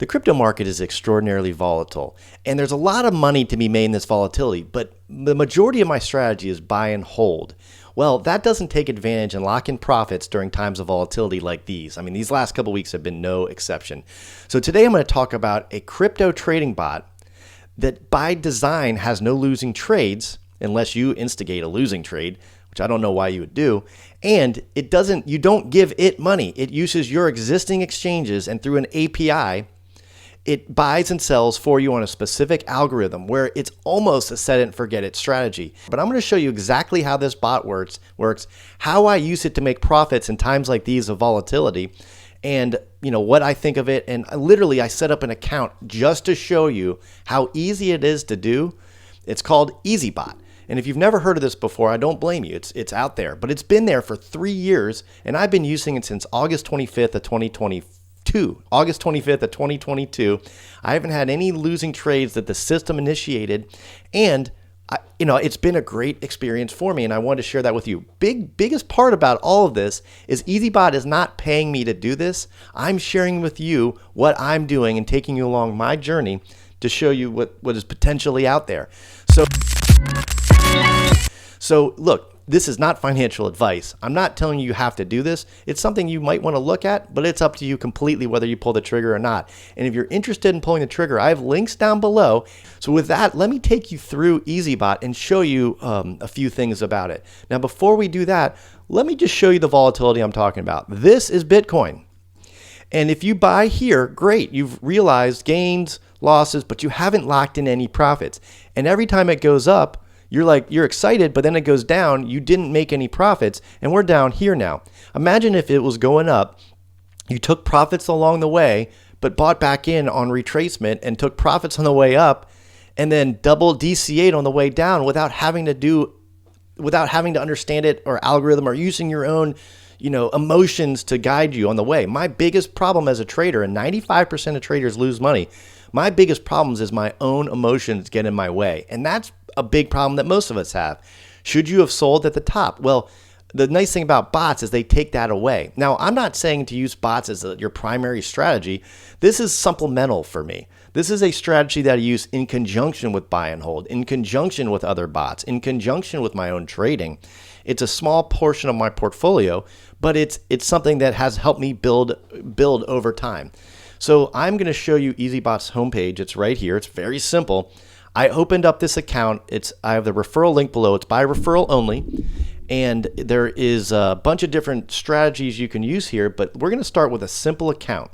The crypto market is extraordinarily volatile, and there's a lot of money to be made in this volatility, but the majority of my strategy is buy and hold. Well, that doesn't take advantage and lock in profits during times of volatility like these. I mean, these last couple of weeks have been no exception. So today I'm going to talk about a crypto trading bot that by design has no losing trades unless you instigate a losing trade, which I don't know why you would do. And you don't give it money. It uses your existing exchanges, and through an API, it buys and sells for you on a specific algorithm where it's almost a set it and forget it strategy. But I'm going to show you exactly how this bot works, how I use it to make profits in times like these of volatility, and what I think of it. And I set up an account just to show you how easy it is to do. It's called Eazybot. And if you've never heard of this before, I don't blame you. It's out there, but it's been there for 3 years, and I've been using it since August 25th of 2022. August 25th of 2022. I haven't had any losing trades that the system initiated, and it's been a great experience for me, and I wanted to share that with you. Biggest part about all of this is Eazybot is not paying me to do this. I'm sharing with you what I'm doing and taking you along my journey to show you what is potentially out there. So look, this is not financial advice. I'm not telling you have to do this. It's something you might want to look at, but it's up to you completely whether you pull the trigger or not. And if you're interested in pulling the trigger, I have links down below. So with that, let me take you through Eazybot and show you a few things about it. Now, before we do that, let me just show you the volatility I'm talking about. This is Bitcoin. And if you buy here, great. You've realized gains, losses, but you haven't locked in any profits. And every time it goes up, you're excited, but then it goes down. You didn't make any profits, and we're down here now. Imagine if it was going up, you took profits along the way, but bought back in on retracement and took profits on the way up, and then double DCA'd on the way down without having to understand it or algorithm or using your own emotions to guide you on the way. My biggest problem as a trader, and 95% of traders lose money, my biggest problems is my own emotions get in my way. And that's a big problem that most of us have. Should you have sold at the top? Well, the nice thing about bots is they take that away. Now, I'm not saying to use bots as your primary strategy. This is supplemental for me. This is a strategy that I use in conjunction with buy and hold, in conjunction with other bots, in conjunction with my own trading. It's a small portion of my portfolio, but it's something that has helped me build over time. So I'm going to show you Eazybot's homepage. It's right here. It's very simple. I opened up this account. I have the referral link below. It's by referral only. And there is a bunch of different strategies you can use here, but we're going to start with a simple account.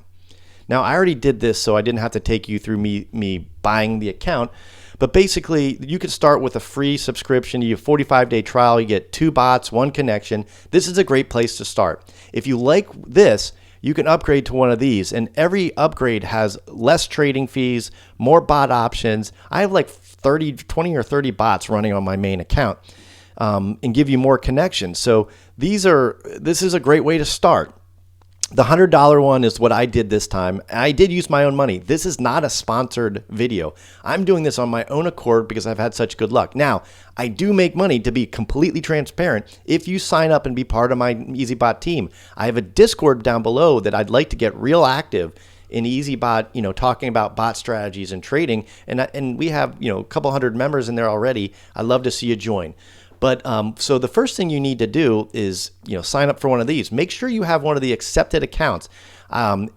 Now, I already did this, so I didn't have to take you through me buying the account. But basically, you could start with a free subscription. You have a 45-day trial. You get 2 bots, 1 connection. This is a great place to start. If you like this, you can upgrade to one of these, and every upgrade has less trading fees, more bot options. I have like 20 or 30 bots running on my main account, and give you more connections. So this is a great way to start. The $100 one is what I did this time. I did use my own money. This is not a sponsored video. I'm doing this on my own accord because I've had such good luck. Now, I do make money, to be completely transparent, if you sign up and be part of my Eazybot team. I have a Discord down below that I'd like to get real active in Eazybot, talking about bot strategies and trading. And we have, a couple hundred members in there already. I'd love to see you join. But so the first thing you need to do is, sign up for one of these. Make sure you have one of the accepted accounts.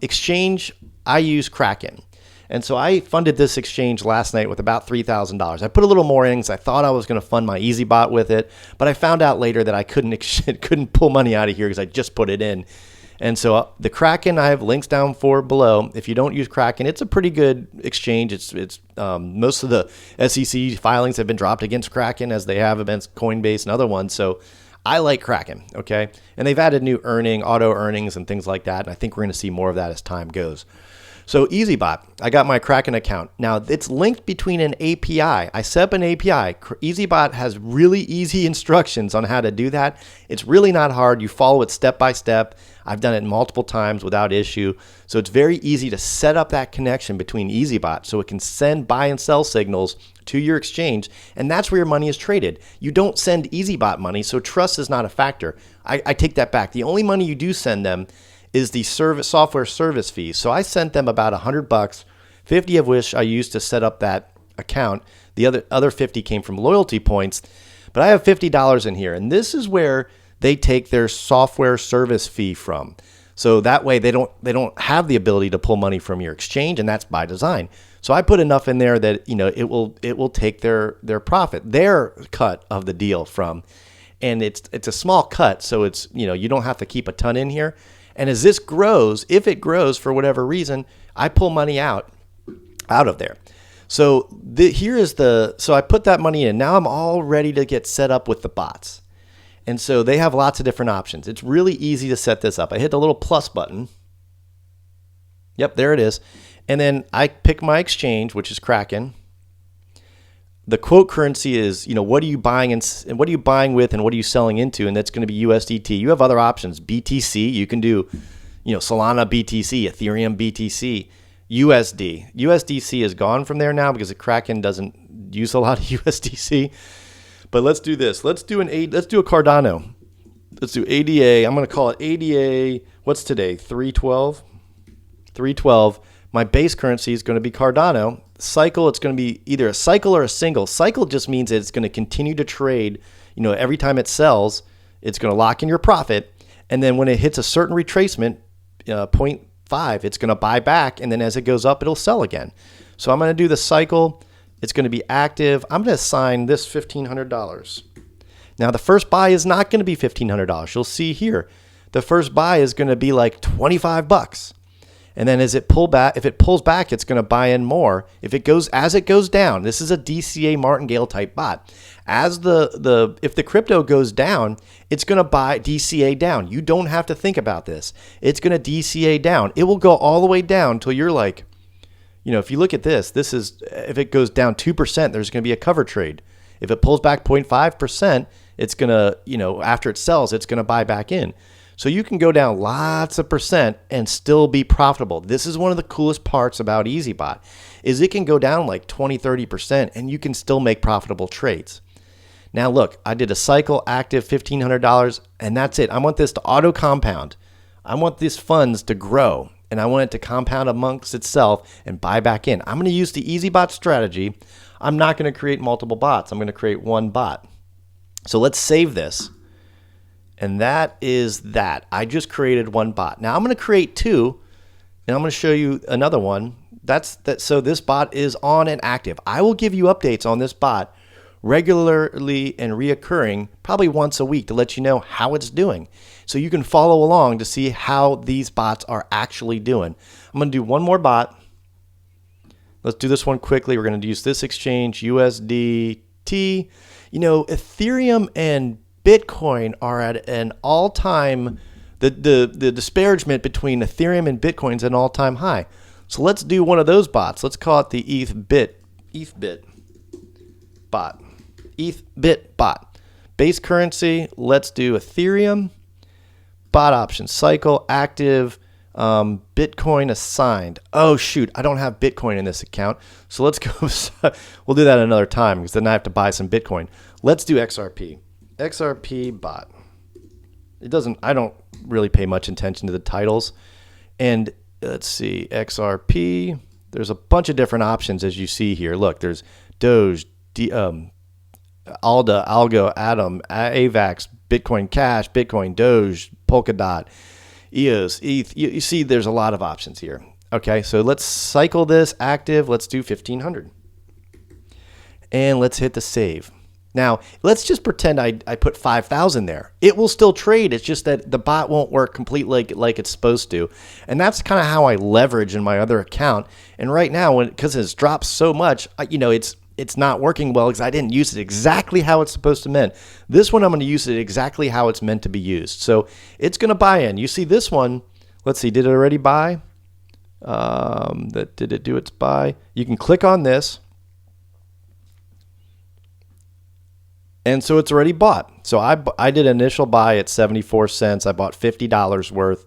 Exchange, I use Kraken. And so I funded this exchange last night with about $3,000. I put a little more in because I thought I was going to fund my Eazybot with it, but I found out later that I couldn't pull money out of here because I just put it in. And so the Kraken, I have links down for below. If you don't use Kraken, it's a pretty good exchange. It's most of the SEC filings have been dropped against Kraken, as they have against Coinbase and other ones. So I like Kraken, okay? And they've added new auto earnings and things like that. And I think we're going to see more of that as time goes. So Eazybot, I got my Kraken account. Now, it's linked between an API. I set up an API. Eazybot has really easy instructions on how to do that. It's really not hard. You follow it step by step. I've done it multiple times without issue. So it's very easy to set up that connection between Eazybot so it can send buy and sell signals to your exchange, and that's where your money is traded. You don't send Eazybot money, so trust is not a factor. I take that back. The only money you do send them is the software service fee. So I sent them about $100, 50 of which I used to set up that account. The other 50 came from loyalty points, but I have $50 in here, and this is where they take their software service fee from. So that way they don't have the ability to pull money from your exchange, and that's by design. So I put enough in there that it will take their profit, their cut of the deal from, and it's a small cut, so it's you don't have to keep a ton in here. And as this grows, if it grows for whatever reason, I pull money out of there. So so I put that money in. Now I'm all ready to get set up with the bots. And so they have lots of different options. It's really easy to set this up. I hit the little plus button. Yep, there it is. And then I pick my exchange, which is Kraken. The quote currency is, what are you buying and what are you buying with and what are you selling into? And that's going to be USDT. You have other options. BTC, you can do, Solana BTC, Ethereum BTC, USD. USDC is gone from there now because the Kraken doesn't use a lot of USDC. But let's do this. Let's do a Cardano. Let's do ADA. I'm going to call it ADA. What's today? 312. 312. My base currency is going to be Cardano. Cycle, it's going to be either a cycle or a single. Cycle just means that it's going to continue to trade. Every time it sells, it's going to lock in your profit. And then when it hits a certain retracement, 0.5, it's going to buy back. And then as it goes up, it'll sell again. So I'm going to do the cycle. It's going to be active. I'm going to assign this $1,500. Now, the first buy is not going to be $1,500. You'll see here, the first buy is going to be like $25. And then if it pulls back, it's going to buy in more. As it goes down, this is a DCA martingale type bot. If the crypto goes down, it's going to buy DCA down. You don't have to think about this. It's going to DCA down. It will go all the way down till you're like, if you look at this is, if it goes down 2%, there's going to be a cover trade. If it pulls back 0.5%, it's going to, after it sells, it's going to buy back in. So you can go down lots of percent and still be profitable. This is one of the coolest parts about Eazybot is it can go down like 20, 30% and you can still make profitable trades. Now look, I did a cycle active $1,500 and that's it. I want this to auto compound. I want these funds to grow. And I want it to compound amongst itself and buy back in. I'm going to use the Eazybot strategy. I'm not going to create multiple bots. I'm going to create one bot. So let's save this. And that is that. I just created one bot. Now I'm going to create two, and I'm going to show you another one. So this bot is on and active. I will give you updates on this bot regularly and reoccurring, probably once a week, to let you know how it's doing. So you can follow along to see how these bots are actually doing. I'm going to do one more bot. Let's do this one quickly. We're going to use this exchange, USDT. Ethereum and Bitcoin are at an all-time, the disparagement between Ethereum and Bitcoin is at an all-time high. So let's do one of those bots. Let's call it the ETHBit bot. ETHBit bot. Base currency, let's do Ethereum. Bot option, cycle, active, Bitcoin assigned. Oh, shoot, I don't have Bitcoin in this account. So let's go, we'll do that another time because then I have to buy some Bitcoin. Let's do XRP. XRP bot. I don't really pay much attention to the titles. And let's see, XRP. There's a bunch of different options as you see here. Look, there's Doge, ALDA, Algo, Atom, AVAX, Bitcoin Cash, Bitcoin, Doge, Polkadot, EOS, ETH. You see there's a lot of options here. Okay, so let's cycle this active. Let's do 1,500. And let's hit the save. Now, let's just pretend I put 5,000 there. It will still trade. It's just that the bot won't work completely like it's supposed to. And that's kind of how I leverage in my other account. And right now, because it's dropped so much, it's not working well because I didn't use it exactly how it's supposed to meant. This one, I'm going to use it exactly how it's meant to be used. So it's going to buy in. You see this one. Let's see. Did it already buy? Did it do its buy? You can click on this. And so it's already bought. So I did an initial buy at 74 cents. I bought $50 worth.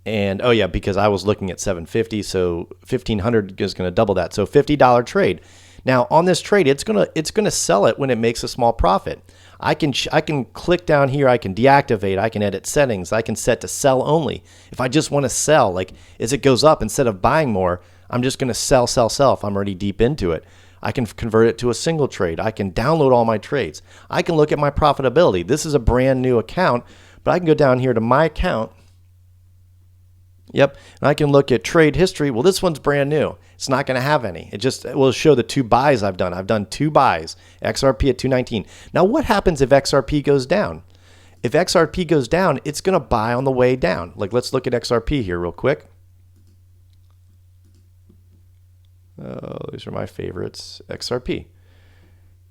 And oh yeah, because I was looking at 750, so 1,500 is going to double that. So $50 trade. Now on this trade, it's gonna sell it when it makes a small profit. I can click down here. I can deactivate. I can edit settings. I can set to sell only. If I just want to sell, like as it goes up, instead of buying more, I'm just going to sell if I'm already deep into it. I can convert it to a single trade. I can download all my trades. I can look at my profitability. This is a brand new account, but I can go down here to my account. Yep, and I can look at trade history. Well, this one's brand new. It's not going to have any. It will show the 2 buys I've done. I've done 2 buys, XRP at 219. Now, what happens if XRP goes down? If XRP goes down, it's going to buy on the way down. Like, let's look at XRP here real quick. Oh, these are my favorites, XRP.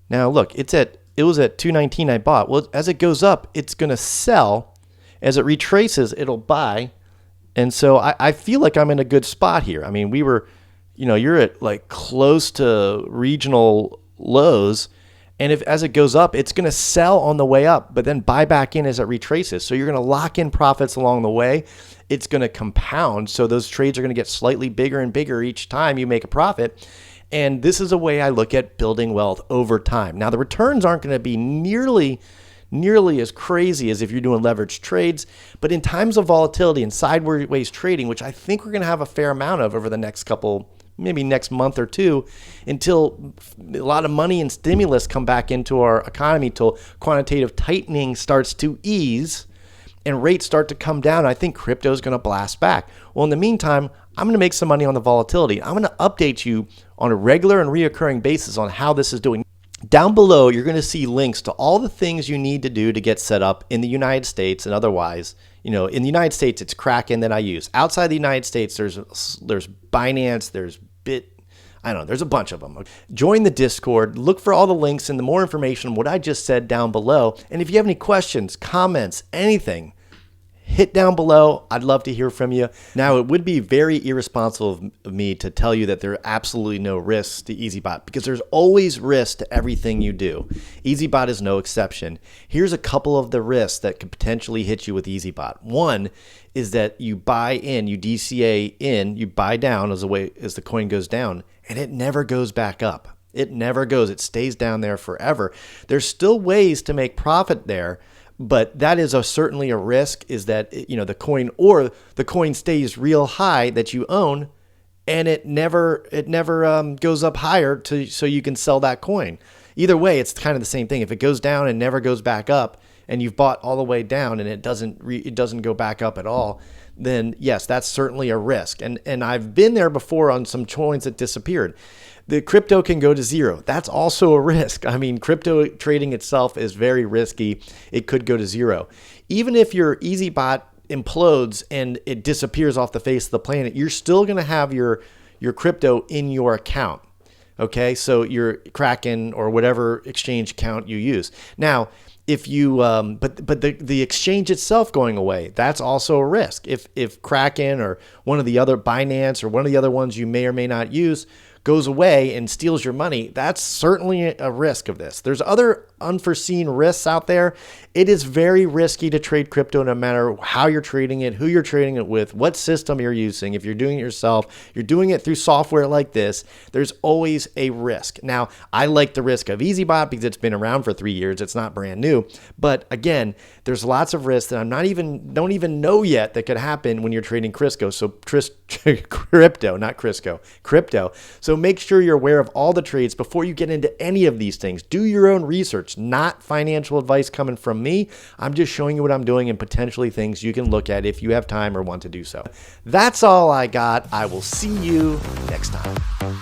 Now, look, it was at 219 I bought. Well, as it goes up, it's going to sell. As it retraces, it'll buy. And so I feel like I'm in a good spot here. I mean, we were, you're at like close to regional lows. And if as it goes up, it's going to sell on the way up, but then buy back in as it retraces. So you're going to lock in profits along the way. It's going to compound. So those trades are going to get slightly bigger and bigger each time you make a profit. And this is a way I look at building wealth over time. Now, the returns aren't going to be nearly as crazy as if you're doing leveraged trades. But in times of volatility and sideways trading, which I think we're going to have a fair amount of over the next maybe next month or two, until a lot of money and stimulus come back into our economy, till quantitative tightening starts to ease and rates start to come down, I think crypto is going to blast back. Well, in the meantime, I'm going to make some money on the volatility. I'm going to update you on a regular and reoccurring basis on how this is doing. Down below, you're going to see links to all the things you need to do to get set up in the United States and otherwise. In the United States, it's Kraken that I use. Outside the United States, there's Binance, there's there's a bunch of them. Join the Discord, look for all the links and the more information on what I just said down below. And if you have any questions, comments, anything, hit down below. I'd love to hear from you. Now, it would be very irresponsible of me to tell you that there are absolutely no risks to Eazybot, because there's always risk to everything you do. Eazybot is no exception. Here's a couple of the risks that could potentially hit you with Eazybot. One is that you buy in, you DCA in, you buy down as the coin goes down, and it never goes back up. It never goes. It stays down there forever. There's still ways to make profit there, but that is certainly a risk, is that the coin stays real high that you own, and it never goes up higher so you can sell that coin. Either way, it's kind of the same thing. If it goes down and never goes back up, and you've bought all the way down and it doesn't go back up at all, then yes, that's certainly a risk. And I've been there before on some coins that disappeared. The crypto can go to zero. That's also a risk. I mean, crypto trading itself is very risky. It could go to zero. Even if your Eazybot implodes and it disappears off the face of the planet, you're still going to have your crypto in your account. Okay, so your Kraken or whatever exchange account you use. Now, if you but the exchange itself going away, that's also a risk. If Kraken or one of the other Binance or one of the other ones you may or may not use goes away and steals your money, that's certainly a risk of this. There's other unforeseen risks out there. It is very risky to trade crypto, no matter how you're trading it, who you're trading it with, what system you're using. If you're doing it yourself, you're doing it through software like this, there's always a risk. Now, I like the risk of Eazybot because it's been around for 3 years. It's not brand new. But again, there's lots of risks that don't even know yet that could happen when you're trading crypto. Crypto. So make sure you're aware of all the trades before you get into any of these things. Do your own research, not financial advice coming from me. I'm just showing you what I'm doing and potentially things you can look at if you have time or want to do so. That's all I got. I will see you next time.